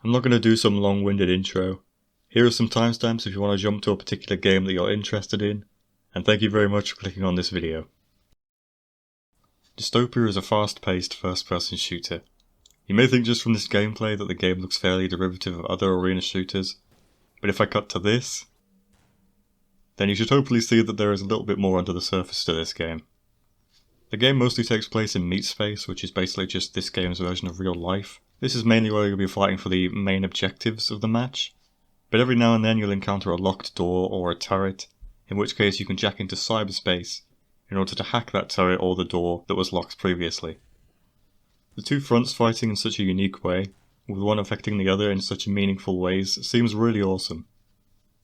I'm not going to do some long-winded intro. Here are some timestamps if you want to jump to a particular game that you're interested in, and thank you very much for clicking on this video. Dystopia is a fast-paced first-person shooter. You may think just from this gameplay that the game looks fairly derivative of other arena shooters, but if I cut to this, then you should hopefully see that there is a little bit more under the surface to this game. The game mostly takes place in meat space, which is basically just this game's version of real life. This is mainly where you'll be fighting for the main objectives of the match, but every now and then you'll encounter a locked door or a turret, in which case you can jack into cyberspace in order to hack that turret or the door that was locked previously. The two fronts fighting in such a unique way, with one affecting the other in such meaningful ways, seems really awesome.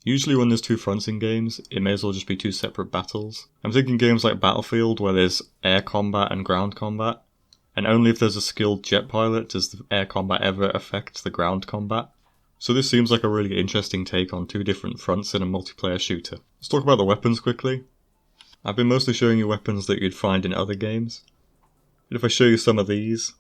Usually when there's two fronts in games, it may as well just be two separate battles. I'm thinking games like Battlefield where there's air combat and ground combat, and only if there's a skilled jet pilot does the air combat ever affect the ground combat. So this seems like a really interesting take on two different fronts in a multiplayer shooter. Let's talk about the weapons quickly. I've been mostly showing you weapons that you'd find in other games, but if I show you some of these,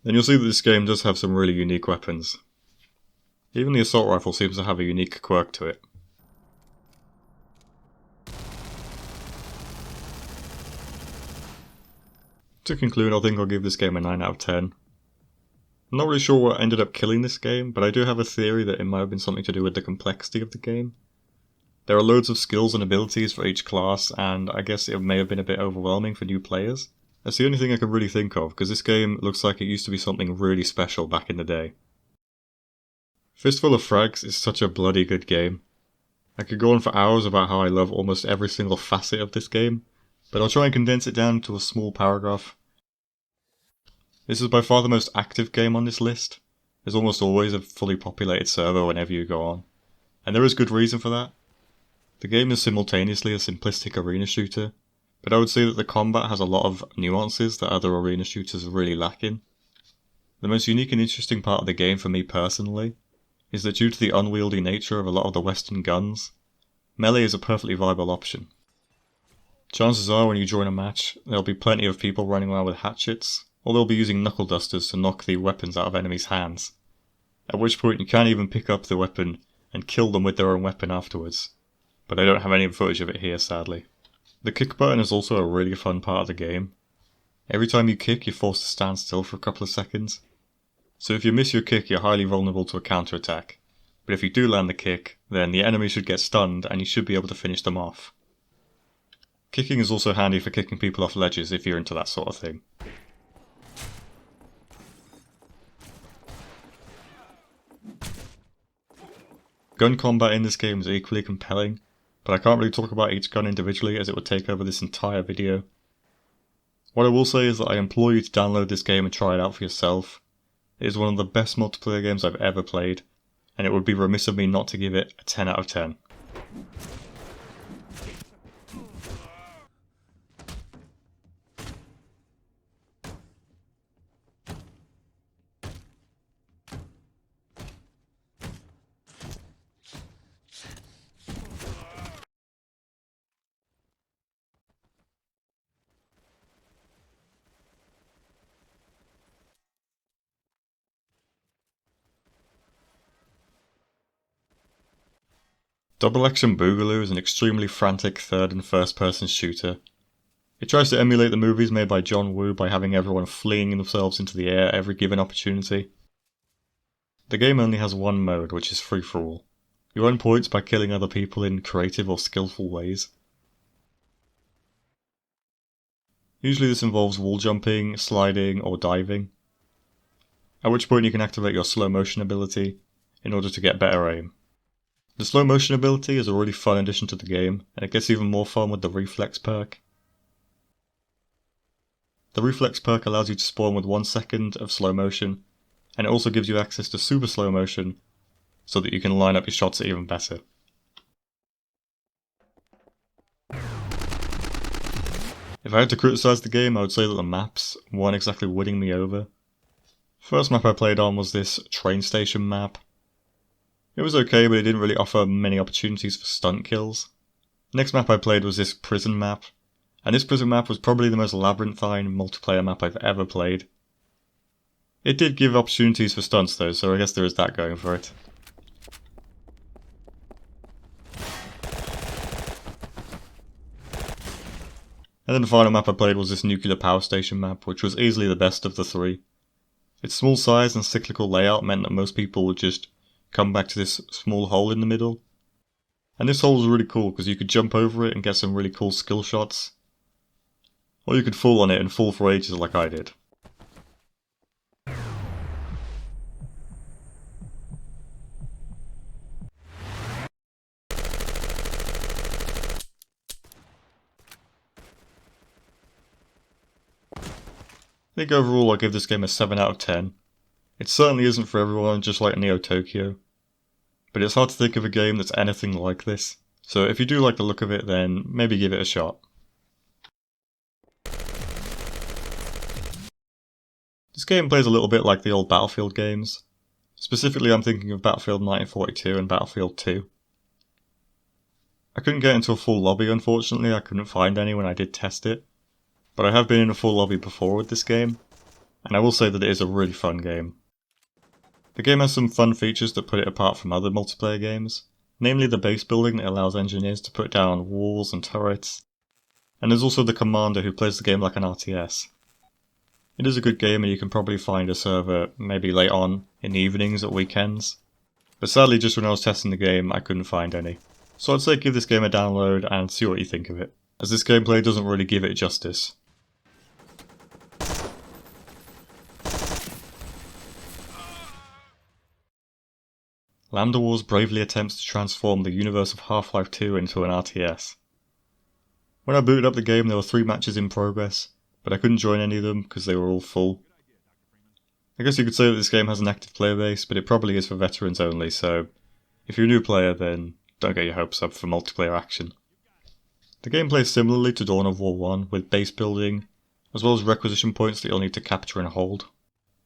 then you'll see that this game does have some really unique weapons. Even the assault rifle seems to have a unique quirk to it. To conclude, I think I'll give this game a 9 out of 10. I'm not really sure what ended up killing this game, but I do have a theory that it might have been something to do with the complexity of the game. There are loads of skills and abilities for each class, and I guess it may have been a bit overwhelming for new players. That's the only thing I can really think of, because this game looks like it used to be something really special back in the day. Fistful of Frags is such a bloody good game. I could go on for hours about how I love almost every single facet of this game, but I'll try and condense it down to a small paragraph. This is by far the most active game on this list. There's almost always a fully populated server whenever you go on, and there is good reason for that. The game is simultaneously a simplistic arena shooter, but I would say that the combat has a lot of nuances that other arena shooters really lack in. The most unique and interesting part of the game for me personally is that due to the unwieldy nature of a lot of the Western guns, melee is a perfectly viable option. Chances are when you join a match, there'll be plenty of people running around with hatchets, or they'll be using knuckle dusters to knock the weapons out of enemies' hands, at which point you can't even pick up the weapon and kill them with their own weapon afterwards, but I don't have any footage of it here sadly. The kick button is also a really fun part of the game. Every time you kick, you're forced to stand still for a couple of seconds, so if you miss your kick you're highly vulnerable to a counter-attack, but if you do land the kick, then the enemy should get stunned and you should be able to finish them off. Kicking is also handy for kicking people off ledges if you're into that sort of thing. Gun combat in this game is equally compelling, but I can't really talk about each gun individually as it would take over this entire video. What I will say is that I implore you to download this game and try it out for yourself. It is one of the best multiplayer games I've ever played, and it would be remiss of me not to give it a 10 out of 10. Double Action Boogaloo is an extremely frantic third and first person shooter. It tries to emulate the movies made by John Woo by having everyone flinging themselves into the air every given opportunity. The game only has one mode, which is free for all. You earn points by killing other people in creative or skillful ways. Usually this involves wall jumping, sliding, or diving, at which point you can activate your slow motion ability in order to get better aim. The slow motion ability is a really fun addition to the game, and it gets even more fun with the reflex perk. The reflex perk allows you to spawn with 1 second of slow motion, and it also gives you access to super slow motion, so that you can line up your shots even better. If I had to criticise the game, I would say that the maps weren't exactly winning me over. First map I played on was this train station map. It was okay, but it didn't really offer many opportunities for stunt kills. The next map I played was this prison map, and this prison map was probably the most labyrinthine multiplayer map I've ever played. It did give opportunities for stunts though, so I guess there is that going for it. And then the final map I played was this nuclear power station map, which was easily the best of the three. Its small size and cyclical layout meant that most people would just come back to this small hole in the middle. And this hole was really cool because you could jump over it and get some really cool skill shots. Or you could fall on it and fall for ages like I did. I think overall I'll give this game a 7 out of 10. It certainly isn't for everyone, just like Neo Tokyo. But it's hard to think of a game that's anything like this. So if you do like the look of it, then maybe give it a shot. This game plays a little bit like the old Battlefield games. Specifically I'm thinking of Battlefield 1942 and Battlefield 2. I couldn't get into a full lobby unfortunately, I couldn't find any when I did test it. But I have been in a full lobby before with this game, and I will say that it is a really fun game. The game has some fun features that put it apart from other multiplayer games, namely the base building that allows engineers to put down walls and turrets, and there's also the commander who plays the game like an RTS. It is a good game and you can probably find a server maybe late on in the evenings at weekends, but sadly just when I was testing the game I couldn't find any. So I'd say give this game a download and see what you think of it, as this gameplay doesn't really give it justice. Lambda Wars bravely attempts to transform the universe of Half-Life 2 into an RTS. When I booted up the game there were 3 matches in progress, but I couldn't join any of them because they were all full. I guess you could say that this game has an active player base, but it probably is for veterans only, so if you're a new player then don't get your hopes up for multiplayer action. The game plays similarly to Dawn of War 1, with base building, as well as requisition points that you'll need to capture and hold.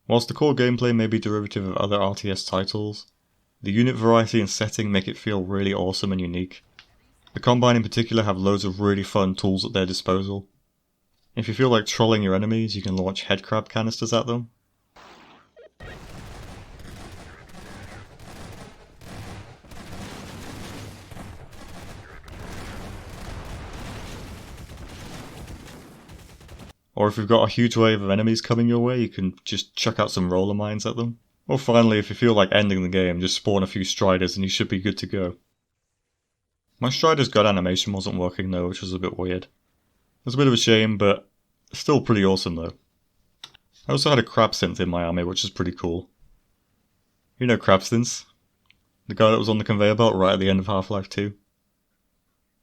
Whilst the core gameplay may be derivative of other RTS titles, the unit variety and setting make it feel really awesome and unique. The Combine in particular have loads of really fun tools at their disposal. If you feel like trolling your enemies, you can launch headcrab canisters at them. Or if you've got a huge wave of enemies coming your way, you can just chuck out some roller mines at them. Or finally, if you feel like ending the game, just spawn a few Striders and you should be good to go. My Strider's gun animation wasn't working though, which was a bit weird. It was a bit of a shame, but still pretty awesome though. I also had a Crab Synth in my army, which is pretty cool. You know Crab Synth? The guy that was on the conveyor belt right at the end of Half-Life 2?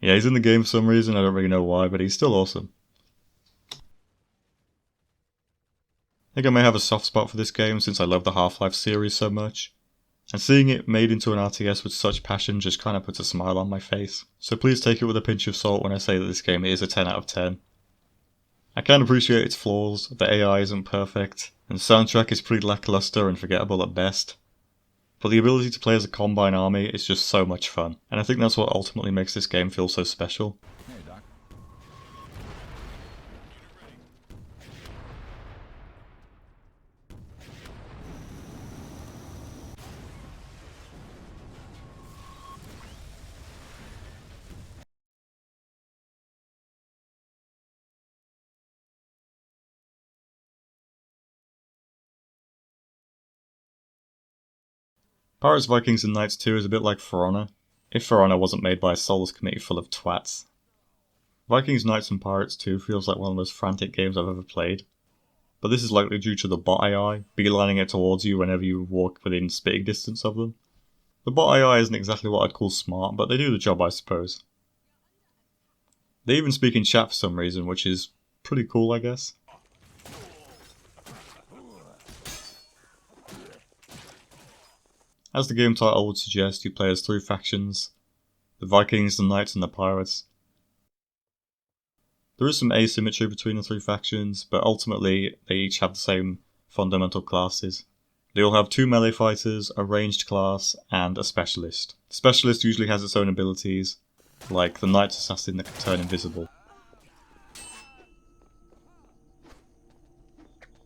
Yeah, he's in the game for some reason, I don't really know why, but he's still awesome. I think I may have a soft spot for this game since I love the Half-Life series so much, and seeing it made into an RTS with such passion just kinda puts a smile on my face, so please take it with a pinch of salt when I say that this game is a 10 out of 10. I can appreciate its flaws, the AI isn't perfect, and the soundtrack is pretty lackluster and forgettable at best, but the ability to play as a Combine army is just so much fun, and I think that's what ultimately makes this game feel so special. Pirates, Vikings and Knights 2 is a bit like For Honor, if For Honor wasn't made by a soulless committee full of twats. Vikings, Knights and Pirates 2 feels like one of the most frantic games I've ever played, but this is likely due to the bot AI beelining it towards you whenever you walk within spitting distance of them. The bot AI isn't exactly what I'd call smart, but they do the job I suppose. They even speak in chat for some reason, which is pretty cool I guess. As the game title would suggest, you play as 3 factions, the Vikings, the Knights and the Pirates. There is some asymmetry between the 3 factions, but ultimately they each have the same fundamental classes. They'll have 2 melee fighters, a ranged class, and a specialist. The specialist usually has its own abilities, like the Knight's Assassin that can turn invisible.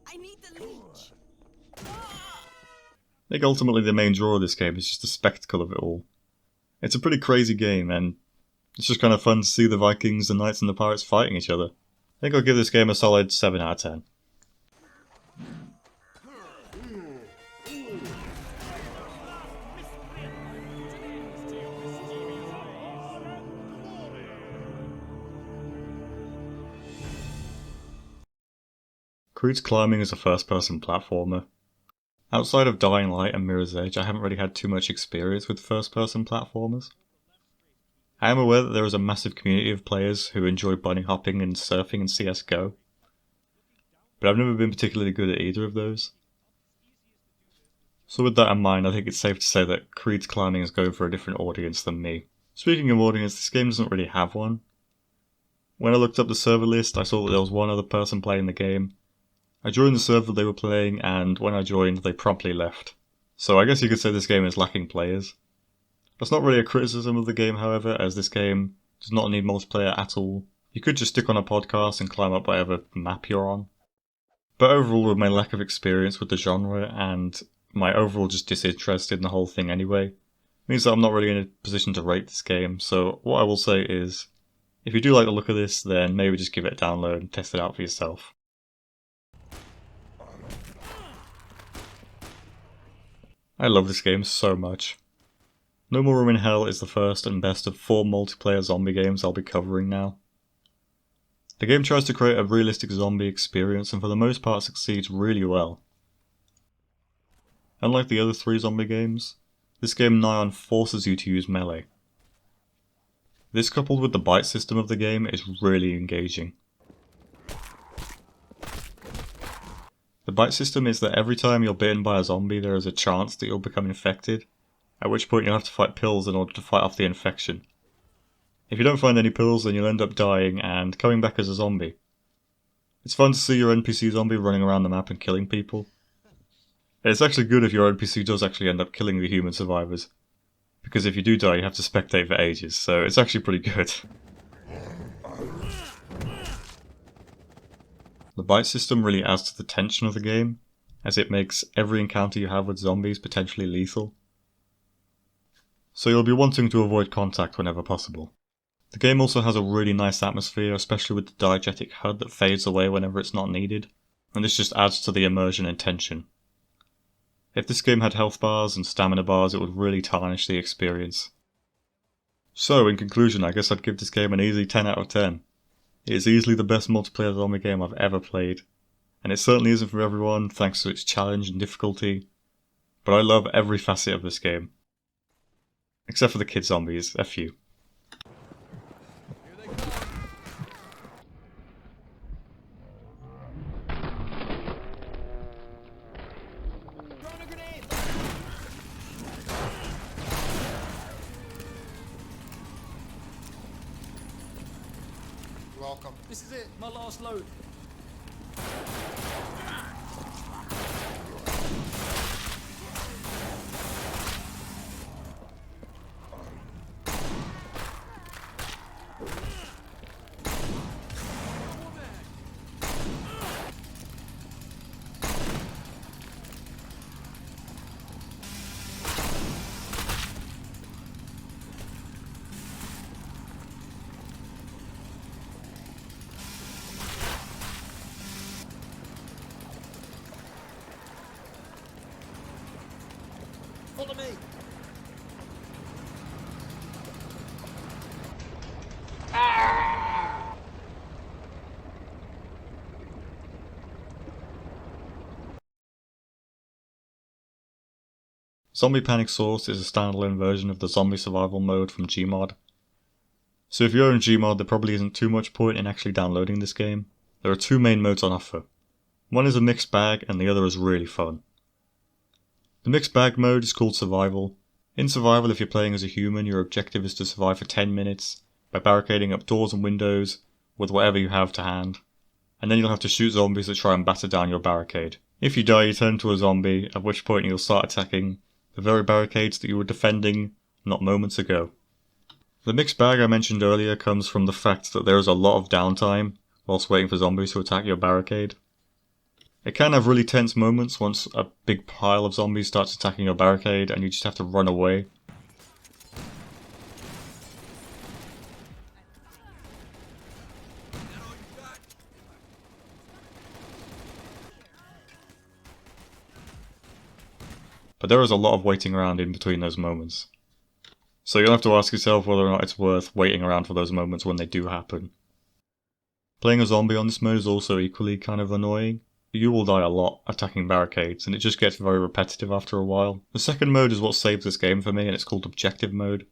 I need the leech. I think ultimately the main draw of this game is just the spectacle of it all. It's a pretty crazy game, and it's just kind of fun to see the Vikings, the Knights, and the Pirates fighting each other. I think I'll give this game a solid 7 out of 10. Kreedz Climbing is a first-person platformer. Outside of Dying Light and Mirror's Edge, I haven't really had too much experience with first-person platformers. I am aware that there is a massive community of players who enjoy bunny hopping and surfing in CSGO, but I've never been particularly good at either of those. So with that in mind, I think it's safe to say that Kreedz Climbing is going for a different audience than me. Speaking of audience, this game doesn't really have one. When I looked up the server list, I saw that there was one other person playing the game. I joined the server they were playing, and when I joined, they promptly left. So I guess you could say this game is lacking players. That's not really a criticism of the game, however, as this game does not need multiplayer at all. You could just stick on a podcast and climb up whatever map you're on. But overall, with my lack of experience with the genre, and my overall just disinterest in the whole thing anyway, means that I'm not really in a position to rate this game. So what I will say is, if you do like the look of this, then maybe just give it a download and test it out for yourself. I love this game so much. No More Room in Hell is the first and best of 4 multiplayer zombie games I'll be covering now. The game tries to create a realistic zombie experience and for the most part succeeds really well. Unlike the other 3 zombie games, this game nigh on forces you to use melee. This coupled with the bite system of the game is really engaging. The bite system is that every time you're bitten by a zombie there is a chance that you'll become infected, at which point you'll have to fight pills in order to fight off the infection. If you don't find any pills then you'll end up dying and coming back as a zombie. It's fun to see your NPC zombie running around the map and killing people. And it's actually good if your NPC does actually end up killing the human survivors, because if you do die you have to spectate for ages, so it's actually pretty good. The bite system really adds to the tension of the game, as it makes every encounter you have with zombies potentially lethal. So you'll be wanting to avoid contact whenever possible. The game also has a really nice atmosphere, especially with the diegetic HUD that fades away whenever it's not needed, and this just adds to the immersion and tension. If this game had health bars and stamina bars, it would really tarnish the experience. So in conclusion, I guess I'd give this game an easy 10 out of 10. It is easily the best multiplayer zombie game I've ever played, and it certainly isn't for everyone thanks to its challenge and difficulty, but I love every facet of this game. Except for the kid zombies, they're few. Welcome. This is it, my last load. Follow me. Zombie Panic Source is a standalone version of the zombie survival mode from Gmod. So if you own Gmod, there probably isn't too much point in actually downloading this game. There are 2 main modes on offer. One is a mixed bag and the other is really fun. The mixed bag mode is called Survival. In Survival, if you're playing as a human, your objective is to survive for 10 minutes by barricading up doors and windows with whatever you have to hand, and then you'll have to shoot zombies that try and batter down your barricade. If you die, you turn into a zombie, at which point you'll start attacking the very barricades that you were defending not moments ago. The mixed bag I mentioned earlier comes from the fact that there is a lot of downtime whilst waiting for zombies to attack your barricade. It can have really tense moments once a big pile of zombies starts attacking your barricade and you just have to run away. But there is a lot of waiting around in between those moments. So you'll have to ask yourself whether or not it's worth waiting around for those moments when they do happen. Playing a zombie on this mode is also equally kind of annoying. You will die a lot attacking barricades, and it just gets very repetitive after a while. The second mode is what saves this game for me, and it's called Objective Mode.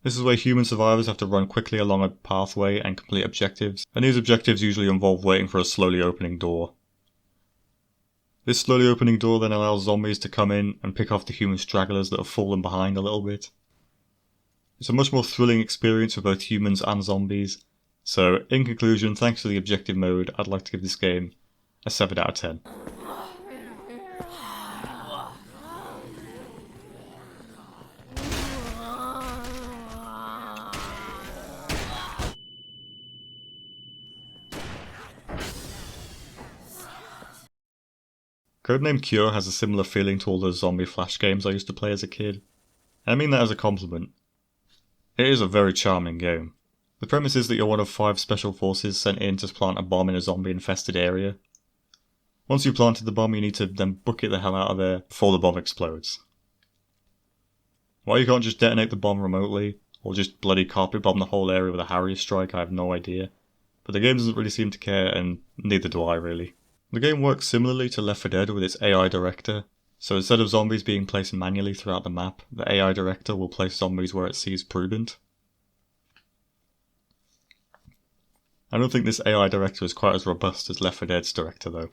This is where human survivors have to run quickly along a pathway and complete objectives, and these objectives usually involve waiting for a slowly opening door. This slowly opening door then allows zombies to come in and pick off the human stragglers that have fallen behind a little bit. It's a much more thrilling experience for both humans and zombies, so in conclusion, thanks to the objective mode, I'd like to give this game a 7 out of 10. Codename Cure has a similar feeling to all those zombie flash games I used to play as a kid, and I mean that as a compliment. It is a very charming game. The premise is that you're one of 5 special forces sent in to plant a bomb in a zombie-infested area. Once you've planted the bomb, you need to then book it the hell out of there before the bomb explodes. Why you can't just detonate the bomb remotely, or just bloody carpet bomb the whole area with a Harrier strike, I have no idea. But the game doesn't really seem to care, and neither do I really. The game works similarly to Left 4 Dead with its AI director, so instead of zombies being placed manually throughout the map, the AI director will place zombies where it sees prudent. I don't think this AI director is quite as robust as Left 4 Dead's director though.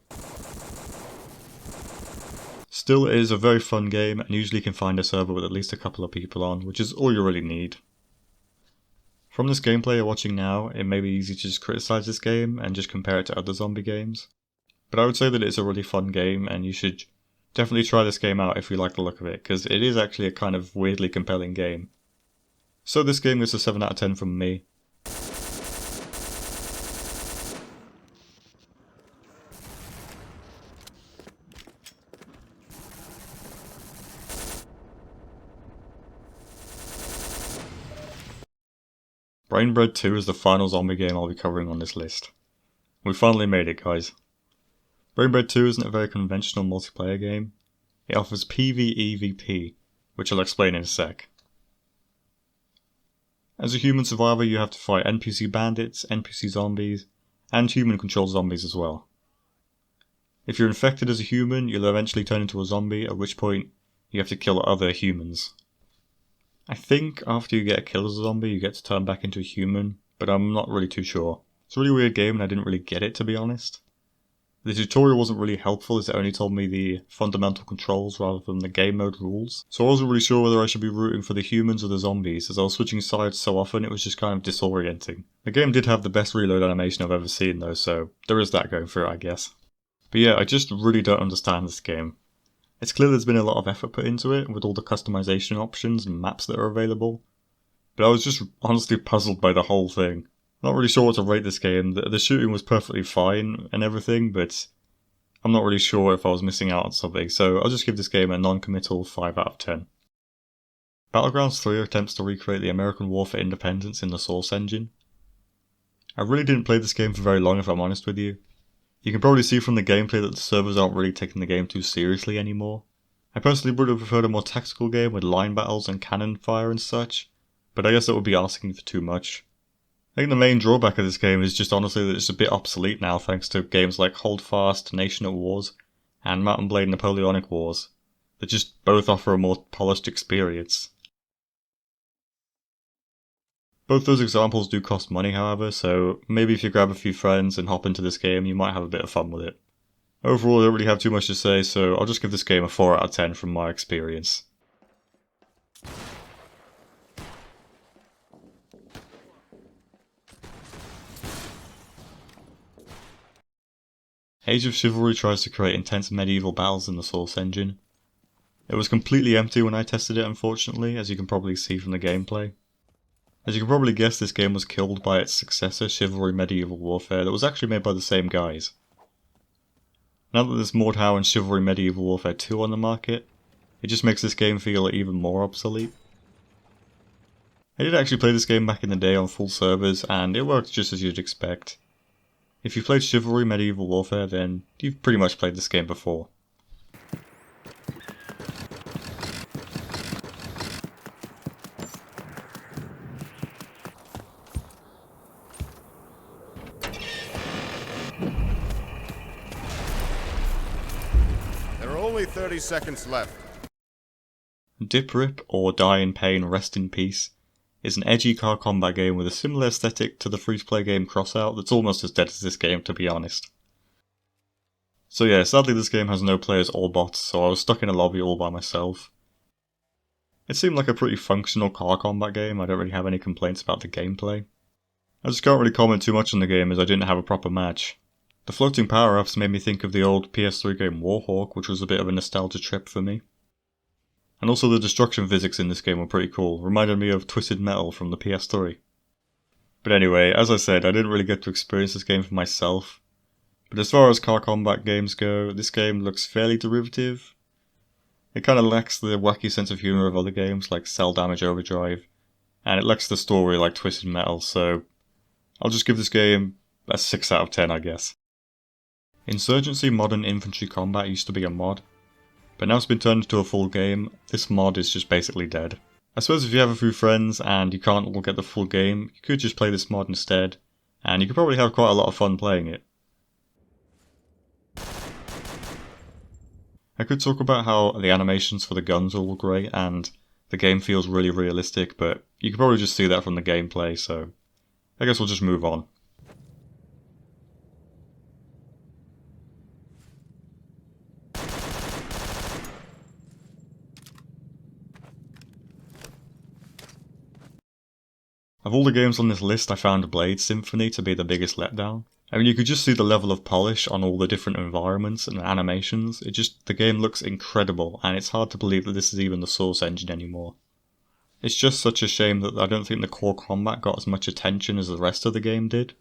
Still, it is a very fun game and usually can find a server with at least a couple of people on, which is all you really need. From this gameplay you're watching now, it may be easy to just criticise this game and just compare it to other zombie games. But I would say that it's a really fun game and you should definitely try this game out if you like the look of it, because it is actually a kind of weirdly compelling game. So this game gets a 7 out of 10 from me. Brainbread 2 is the final zombie game I'll be covering on this list. We finally made it, guys. Brainbread 2 isn't a very conventional multiplayer game. It offers PvEVP, which I'll explain in a sec. As a human survivor, you have to fight NPC bandits, NPC zombies, and human-controlled zombies as well. If you're infected as a human, you'll eventually turn into a zombie, at which point you have to kill other humans. I think after you get killed as a zombie, you get to turn back into a human, but I'm not really too sure. It's a really weird game and I didn't really get it, to be honest. The tutorial wasn't really helpful as it only told me the fundamental controls rather than the game mode rules. So I wasn't really sure whether I should be rooting for the humans or the zombies, as I was switching sides so often it was just kind of disorienting. The game did have the best reload animation I've ever seen though, so there is that going for it, I guess. But yeah, I just really don't understand this game. It's clear there's been a lot of effort put into it, with all the customization options and maps that are available. But I was just honestly puzzled by the whole thing. Not really sure what to rate this game. The shooting was perfectly fine and everything, but I'm not really sure if I was missing out on something, so I'll just give this game a non-committal 5 out of 10. Battlegrounds 3 attempts to recreate the American War for Independence in the Source engine. I really didn't play this game for very long if I'm honest with you. You can probably see from the gameplay that the servers aren't really taking the game too seriously anymore. I personally would have preferred a more tactical game with line battles and cannon fire and such, but I guess that would be asking for too much. I think the main drawback of this game is just honestly that it's a bit obsolete now thanks to games like Holdfast, Nation at Wars, and Mountain Blade Napoleonic Wars, that just both offer a more polished experience. Both those examples do cost money however, so maybe if you grab a few friends and hop into this game you might have a bit of fun with it. Overall I don't really have too much to say, so I'll just give this game a 4 out of 10 from my experience. Age of Chivalry tries to create intense medieval battles in the Source engine. It was completely empty when I tested it, unfortunately, as you can probably see from the gameplay. As you can probably guess, this game was killed by its successor, Chivalry Medieval Warfare, that was actually made by the same guys. Now that there's Mordhau and Chivalry Medieval Warfare 2 on the market, it just makes this game feel even more obsolete. I did actually play this game back in the day on full servers, and it worked just as you'd expect. If you've played Chivalry Medieval Warfare, then you've pretty much played this game before. There are only 30 seconds left. D.I.P.R.I.P, or Die in Pain, Rest in Peace, is an edgy car combat game with a similar aesthetic to the free-to-play game Crossout that's almost as dead as this game, to be honest. So yeah, sadly this game has no players or bots, so I was stuck in a lobby all by myself. It seemed like a pretty functional car combat game. I don't really have any complaints about the gameplay. I just can't really comment too much on the game as I didn't have a proper match. The floating power-ups made me think of the old PS3 game Warhawk, which was a bit of a nostalgia trip for me. And also the destruction physics in this game were pretty cool, reminded me of Twisted Metal from the PS3. But anyway, as I said, I didn't really get to experience this game for myself. But as far as car combat games go, this game looks fairly derivative. It kinda lacks the wacky sense of humour of other games like Cell Damage Overdrive, and it lacks the story like Twisted Metal, so I'll just give this game a 6 out of 10, I guess. Insurgency Modern Infantry Combat used to be a mod, but now it's been turned into a full game. This mod is just basically dead. I suppose if you have a few friends and you can't all get the full game, you could just play this mod instead, and you could probably have quite a lot of fun playing it. I could talk about how the animations for the guns are all great, and the game feels really realistic, but you could probably just see that from the gameplay, so I guess we'll just move on. Of all the games on this list, I found Blade Symphony to be the biggest letdown. I mean, you could just see the level of polish on all the different environments and animations. The game looks incredible, and it's hard to believe that this is even the Source engine anymore. It's just such a shame that I don't think the core combat got as much attention as the rest of the game did.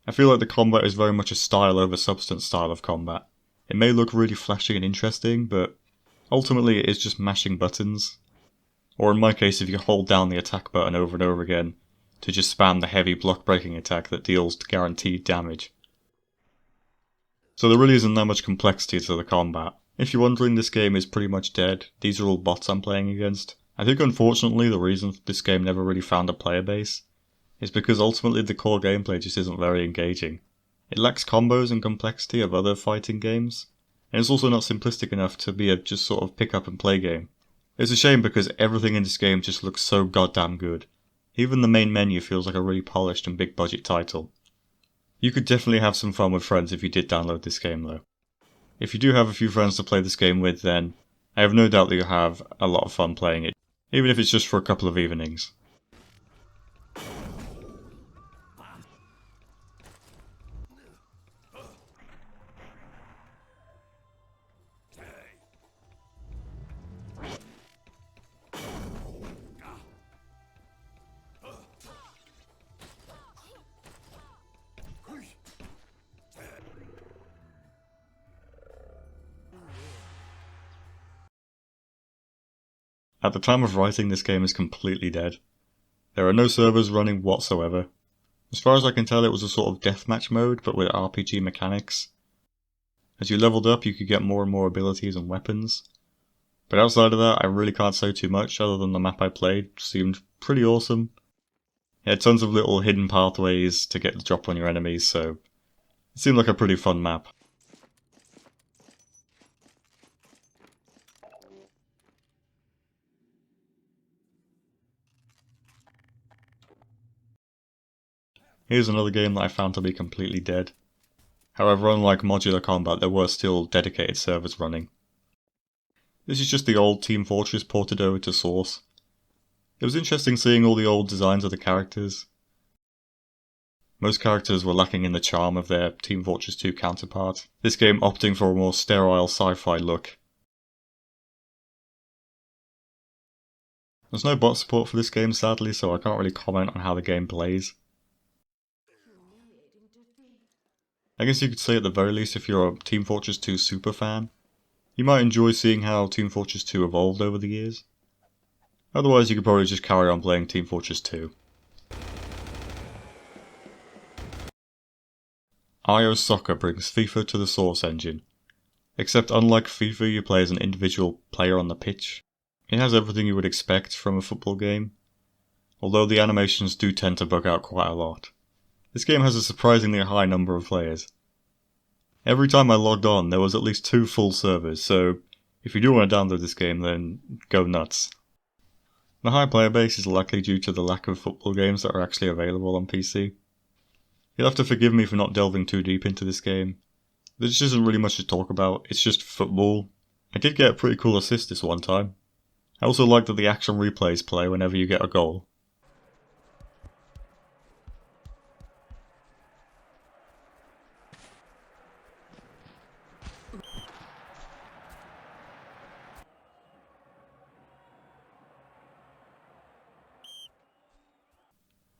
I feel like the combat is very much a style over substance style of combat. It may look really flashy and interesting, but ultimately it is just mashing buttons. Or in my case, if you hold down the attack button over and over again, to just spam the heavy block breaking attack that deals guaranteed damage. So there really isn't that much complexity to the combat. If you're wondering, this game is pretty much dead. These are all bots I'm playing against. I think unfortunately the reason this game never really found a player base is because ultimately the core gameplay just isn't very engaging. It lacks combos and complexity of other fighting games, and it's also not simplistic enough to be a just sort of pick up and play game. It's a shame because everything in this game just looks so goddamn good. Even the main menu feels like a really polished and big budget title. You could definitely have some fun with friends if you did download this game though. If you do have a few friends to play this game with, then I have no doubt that you'll have a lot of fun playing it, even if it's just for a couple of evenings. At the time of writing, this game is completely dead. There are no servers running whatsoever. As far as I can tell, it was a sort of deathmatch mode, but with RPG mechanics. As you leveled up, you could get more and more abilities and weapons. But outside of that, I really can't say too much, other than the map I played seemed pretty awesome. It had tons of little hidden pathways to get the drop on your enemies, so it seemed like a pretty fun map. Here's another game that I found to be completely dead. However, unlike Modular Combat, there were still dedicated servers running. This is just the old Team Fortress ported over to Source. It was interesting seeing all the old designs of the characters. Most characters were lacking in the charm of their Team Fortress 2 counterpart, this game opting for a more sterile sci-fi look. There's no bot support for this game sadly, so I can't really comment on how the game plays. I guess you could say at the very least if you're a Team Fortress 2 super fan, you might enjoy seeing how Team Fortress 2 evolved over the years. Otherwise you could probably just carry on playing Team Fortress 2. IO Soccer brings FIFA to the Source engine. Except unlike FIFA you play as an individual player on the pitch. It has everything you would expect from a football game, although the animations do tend to bug out quite a lot. This game has a surprisingly high number of players. Every time I logged on there was at least 2 full servers, so if you do want to download this game then go nuts. The high player base is likely due to the lack of football games that are actually available on PC. You'll have to forgive me for not delving too deep into this game. There just isn't really much to talk about, it's just football. I did get a pretty cool assist this one time. I also like that the action replays play whenever you get a goal.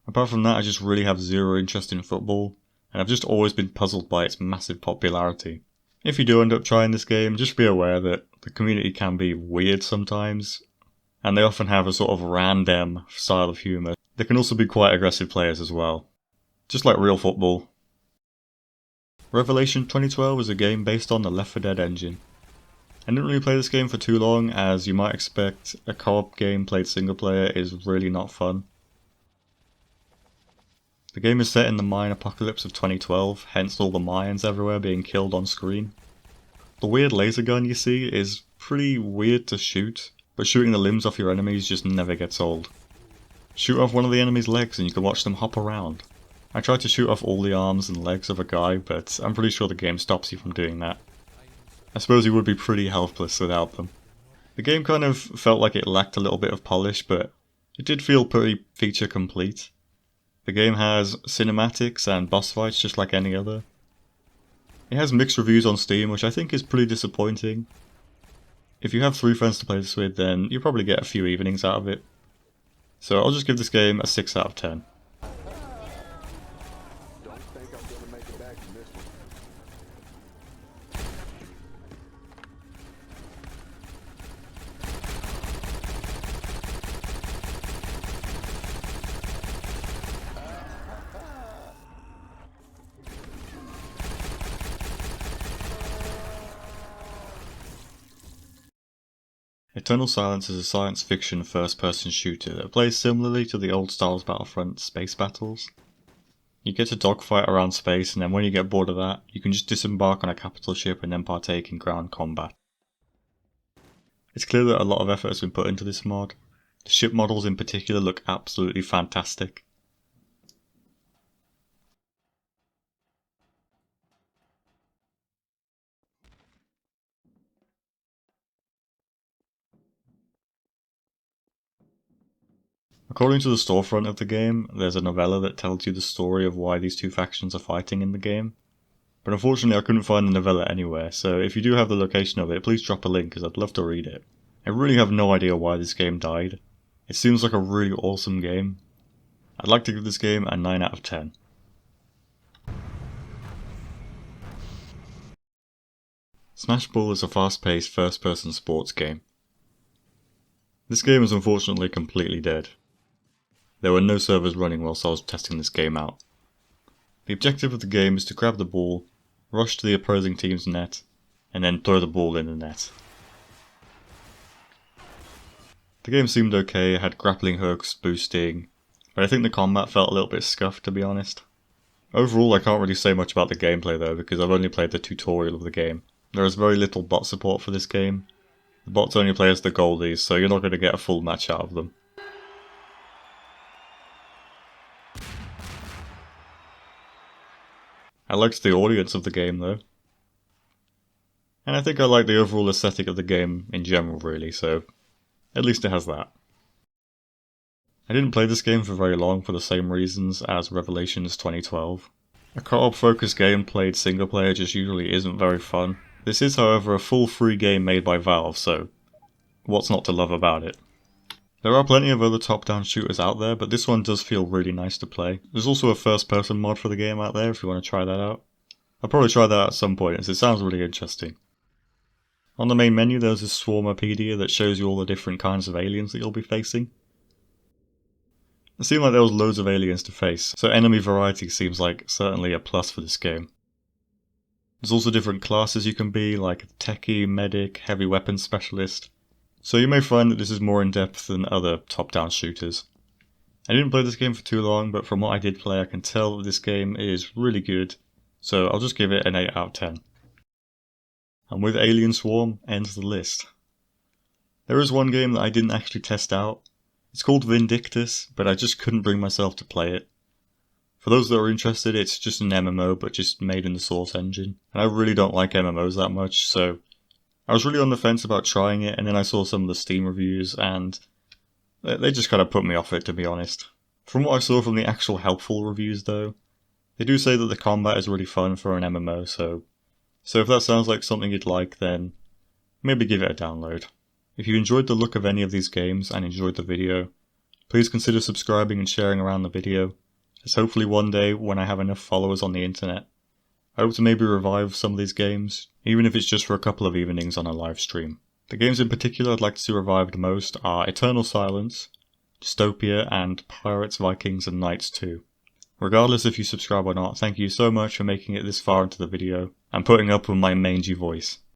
Apart from that, I just really have zero interest in football, and I've just always been puzzled by its massive popularity. If you do end up trying this game, just be aware that the community can be weird sometimes, and they often have a sort of random style of humour. They can also be quite aggressive players as well, just like real football. Revelation 2012 is a game based on the Left 4 Dead engine. I didn't really play this game for too long, as you might expect, a co-op game played single player is really not fun. The game is set in the Mayan apocalypse of 2012, hence all the Mayans everywhere being killed on screen. The weird laser gun you see is pretty weird to shoot, but shooting the limbs off your enemies just never gets old. Shoot off one of the enemy's legs and you can watch them hop around. I tried to shoot off all the arms and legs of a guy, but I'm pretty sure the game stops you from doing that. I suppose you would be pretty helpless without them. The game kind of felt like it lacked a little bit of polish, but it did feel pretty feature complete. The game has cinematics and boss fights just like any other. It has mixed reviews on Steam, which I think is pretty disappointing. If you have 3 friends to play this with, then you'll probably get a few evenings out of it. So I'll just give this game a 6 out of 10. Eternal Silence is a science fiction first-person shooter that plays similarly to the old styles Battlefront space battles. You get to dogfight around space, and then when you get bored of that, you can just disembark on a capital ship and then partake in ground combat. It's clear that a lot of effort has been put into this mod. The ship models in particular look absolutely fantastic. According to the storefront of the game, there's a novella that tells you the story of why these 2 factions are fighting in the game. But unfortunately I couldn't find the novella anywhere, so if you do have the location of it, please drop a link because I'd love to read it. I really have no idea why this game died. It seems like a really awesome game. I'd like to give this game a 9 out of 10. Smash Ball is a fast-paced first-person sports game. This game is unfortunately completely dead. There were no servers running whilst I was testing this game out. The objective of the game is to grab the ball, rush to the opposing team's net, and then throw the ball in the net. The game seemed okay, it had grappling hooks, boosting, but I think the combat felt a little bit scuffed to be honest. Overall I can't really say much about the gameplay though because I've only played the tutorial of the game. There is very little bot support for this game. The bots only play as the goldies, so you're not going to get a full match out of them. I liked the audience of the game though. And I think I like the overall aesthetic of the game in general really, so at least it has that. I didn't play this game for very long for the same reasons as Revelations 2012. A co-op focused game played single player just usually isn't very fun. This is, however, a full free game made by Valve, so what's not to love about it? There are plenty of other top-down shooters out there, but this one does feel really nice to play. There's also a first-person mod for the game out there if you want to try that out. I'll probably try that at some point, as it sounds really interesting. On the main menu there's this Swarmopedia that shows you all the different kinds of aliens that you'll be facing. It seemed like there was loads of aliens to face, so enemy variety seems like certainly a plus for this game. There's also different classes you can be, like techie, medic, heavy weapons specialist, so you may find that this is more in depth than other top-down shooters. I didn't play this game for too long, but from what I did play I can tell that this game is really good, so I'll just give it an 8 out of 10. And with Alien Swarm ends the list. There is one game that I didn't actually test out. It's called Vindictus, but I just couldn't bring myself to play it. For those that are interested, it's just an MMO, but just made in the Source engine. And I really don't like MMOs that much, so I was really on the fence about trying it, and then I saw some of the Steam reviews, and they just kind of put me off it, to be honest. From what I saw from the actual helpful reviews, though, they do say that the combat is really fun for an MMO, so if that sounds like something you'd like, then maybe give it a download. If you enjoyed the look of any of these games and enjoyed the video, please consider subscribing and sharing around the video, as hopefully one day, when I have enough followers on the internet, I hope to maybe revive some of these games, even if it's just for a couple of evenings on a live stream. The games in particular I'd like to see revived most are Eternal Silence, Dystopia, and Pirates, Vikings, and Knights 2. Regardless if you subscribe or not, thank you so much for making it this far into the video, and putting up with my mangy voice.